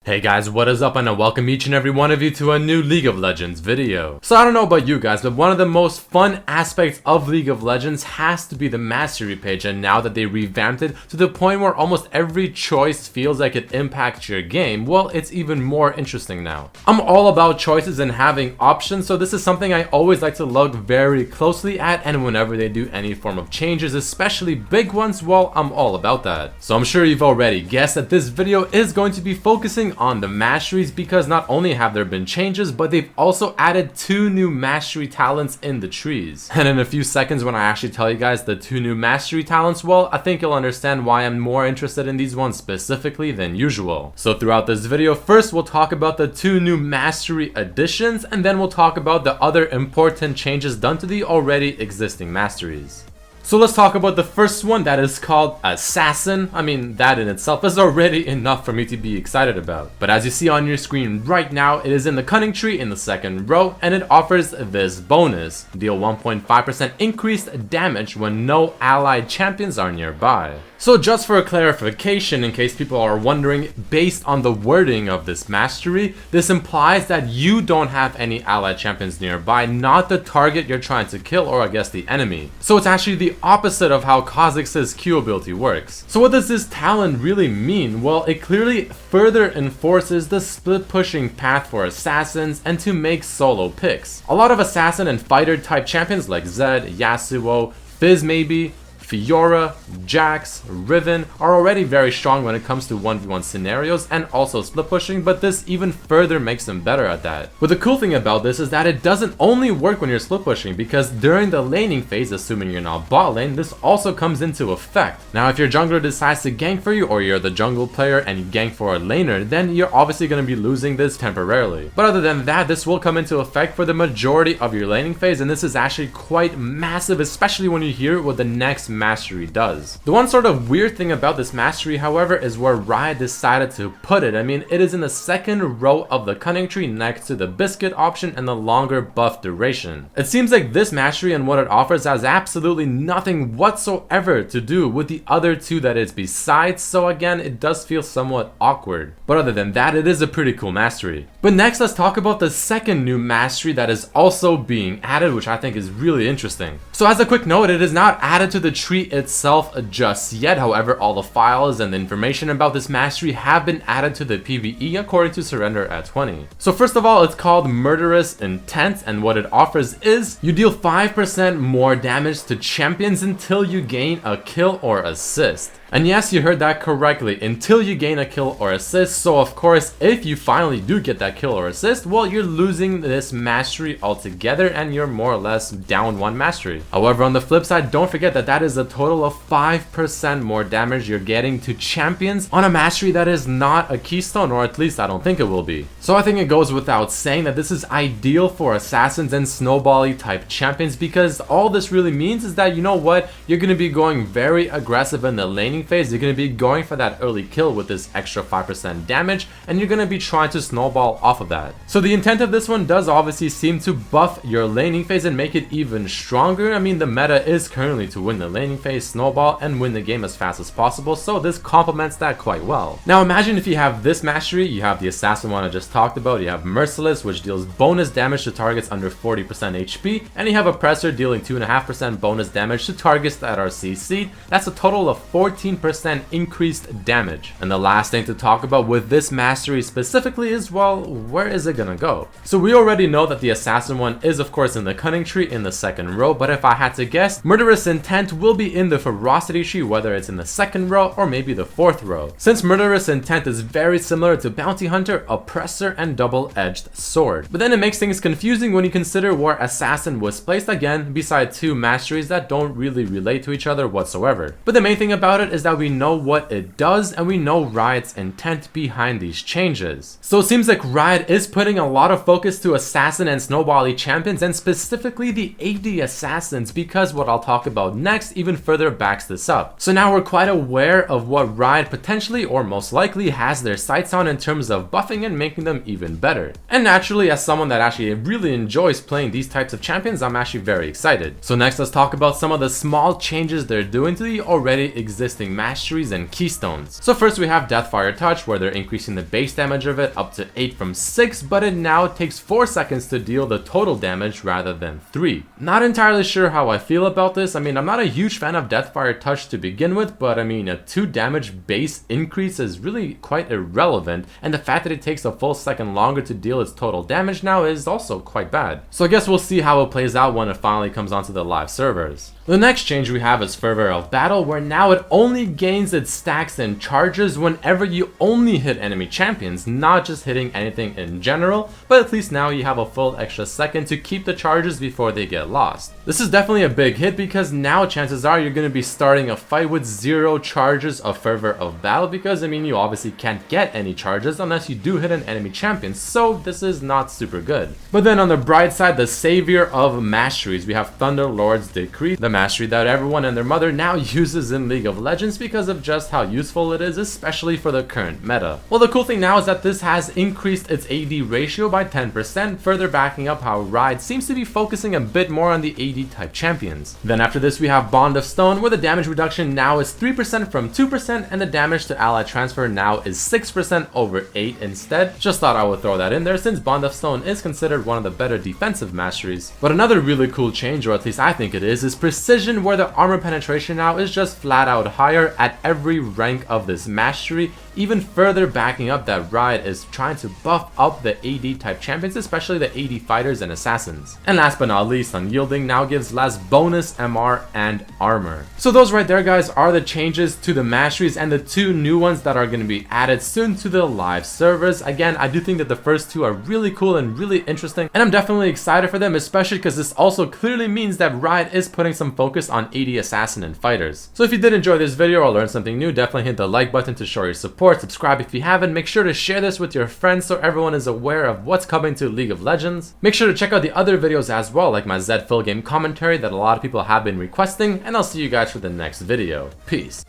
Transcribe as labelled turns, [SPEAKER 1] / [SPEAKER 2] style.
[SPEAKER 1] Hey guys, what is up, and I welcome each and every one of you to a new League of Legends video. So I don't know about you guys, but one of the most fun aspects of League of Legends has to be the mastery page, and now that they revamped it to the point where almost every choice feels like it impacts your game, well, it's even more interesting now. I'm all about choices and having options, so this is something I always like to look very closely at, and whenever they do any form of changes, especially big ones, well, I'm all about that. So I'm sure you've already guessed that this video is going to be focusing on the masteries, because not only have there been changes, but they've also added 2 new mastery talents in the trees. And in a few seconds, when I actually tell you guys the 2 new mastery talents, well, I think you'll understand why I'm more interested in these ones specifically than usual. So throughout this video, first we'll talk about the 2 new mastery additions, and then we'll talk about the other important changes done to the already existing masteries. So let's talk about the first one, that is called Assassin. I mean, that in itself is already enough for me to be excited about. But as you see on your screen right now, it is in the cunning tree in the second row, and it offers this bonus. Deal 1.5% increased damage when no allied champions are nearby. So just for a clarification, in case people are wondering, based on the wording of this mastery, this implies that you don't have any allied champions nearby, not the target you're trying to kill, or I guess the enemy. So it's actually the opposite of how Kha'Zix's Q ability works. So what does this talent really mean? Well, it clearly further enforces the split pushing path for assassins and to make solo picks. A lot of assassin and fighter type champions like Zed, Yasuo, Fizz maybe, Fiora, Jax, Riven are already very strong when it comes to 1v1 scenarios and also split pushing, but this even further makes them better at that. But the cool thing about this is that it doesn't only work when you're split pushing, because during the laning phase, assuming you're not bot lane, this also comes into effect. Now if your jungler decides to gank for you, or you're the jungle player and you gank for a laner, then you're obviously going to be losing this temporarily. But other than that, this will come into effect for the majority of your laning phase, and this is actually quite massive, especially when you hear what the next mastery does. The one sort of weird thing about this mastery, however, is where Riot decided to put it. I mean, it is in the second row of the cunning tree next to the biscuit option and the longer buff duration. It seems like this mastery and what it offers has absolutely nothing whatsoever to do with the other 2 that it's besides, so again, it does feel somewhat awkward. But other than that, it is a pretty cool mastery. But next, let's talk about the second new mastery that is also being added, which I think is really interesting. So as a quick note, it is not added to the tree itself just yet. However, all the files and the information about this mastery have been added to the PvE according to Surrender at 20. So first of all, it's called Murderous Intent, and what it offers is you deal 5% more damage to champions until you gain a kill or assist. And yes, you heard that correctly, until you gain a kill or assist. So of course, if you finally do get that kill or assist, well, you're losing this mastery altogether and you're more or less down 1 mastery. However, on the flip side, don't forget that that is a total of 5% more damage you're getting to champions on a mastery that is not a keystone, or at least I don't think it will be. So I think it goes without saying that this is ideal for assassins and snowbally type champions, because all this really means is that, you know what, you're going to be going very aggressive in the laning phase. You're going to be going for that early kill with this extra 5% damage, and you're going to be trying to snowball off of that. So the intent of this one does obviously seem to buff your laning phase and make it even stronger. I mean, the meta is currently to win the laning phase, snowball, and win the game as fast as possible, so this complements that quite well. Now imagine if you have this mastery, you have the assassin one I just talked about, you have Merciless, which deals bonus damage to targets under 40% HP, and you have Oppressor dealing 2.5% bonus damage to targets that are CC'd. That's a total of 14% increased damage. And the last thing to talk about with this mastery specifically is, well, where is it gonna go? So we already know that the assassin one is of course in the cunning tree in the second row, but if I had to guess, Murderous Intent will be in the ferocity tree, whether it's in the second row or maybe the 4th row, since Murderous Intent is very similar to Bounty Hunter, Oppressor, and Double-Edged Sword. But then it makes things confusing when you consider where Assassin was placed, again beside 2 masteries that don't really relate to each other whatsoever. But the main thing about it is that we know what it does and we know Riot's intent behind these changes. So it seems like Riot is putting a lot of focus to assassin and snowbally champions, and specifically the AD assassins, because what I'll talk about next even further backs this up. So now we're quite aware of what Riot potentially, or most likely, has their sights on in terms of buffing and making them even better. And naturally, as someone that actually really enjoys playing these types of champions, I'm actually very excited. So next, let's talk about some of the small changes they're doing to the already existing granting masteries and keystones. So first we have Deathfire Touch, where they're increasing the base damage of it up to 8 from 6, but it now takes 4 seconds to deal the total damage rather than 3. Not entirely sure how I feel about this. I mean, I'm not a huge fan of Deathfire Touch to begin with, but I mean, a 2 damage base increase is really quite irrelevant, and the fact that it takes a full second longer to deal its total damage now is also quite bad. So I guess we'll see how it plays out when it finally comes onto the live servers. The next change we have is Fervor of Battle, where now it only gains its stacks and charges whenever you only hit enemy champions, not just hitting anything in general, but at least now you have a full extra second to keep the charges before they get lost. This is definitely a big hit because now chances are you're going to be starting a fight with 0 charges of Fervor of Battle, because I mean, you obviously can't get any charges unless you do hit an enemy champion, so this is not super good. But then on the bright side, the savior of masteries, we have Thunder Lord's Decree, the mastery that everyone and their mother now uses in League of Legends because of just how useful it is, especially for the current meta. Well, the cool thing now is that this has increased its AD ratio by 10%, further backing up how Riot seems to be focusing a bit more on the AD type champions. Then after this we have Bond of Stone, where the damage reduction now is 3% from 2%, and the damage to ally transfer now is 6% over 8 instead. Just thought I would throw that in there since Bond of Stone is considered one of the better defensive masteries. But another really cool change, or at least I think it is Precision, where the armor penetration now is just flat out higher at every rank of this mastery, even further backing up that Riot is trying to buff up the AD type champions, especially the AD fighters and assassins. And last but not least, Unyielding now gives less bonus MR and armor. So those right there, guys, are the changes to the masteries and the 2 new ones that are going to be added soon to the live servers. Again, I do think that the first 2 are really cool and really interesting, and I'm definitely excited for them, especially because this also clearly means that Riot is putting some focus on AD assassin and fighters. So if you did enjoy this video or learn something new, definitely hit the like button to show your support. Subscribe if you haven't. Make sure to share this with your friends so everyone is aware of what's coming to League of Legends. Make sure to check out the other videos as well, like my Zed full game commentary that a lot of people have been requesting, and I'll see you guys for the next video. Peace.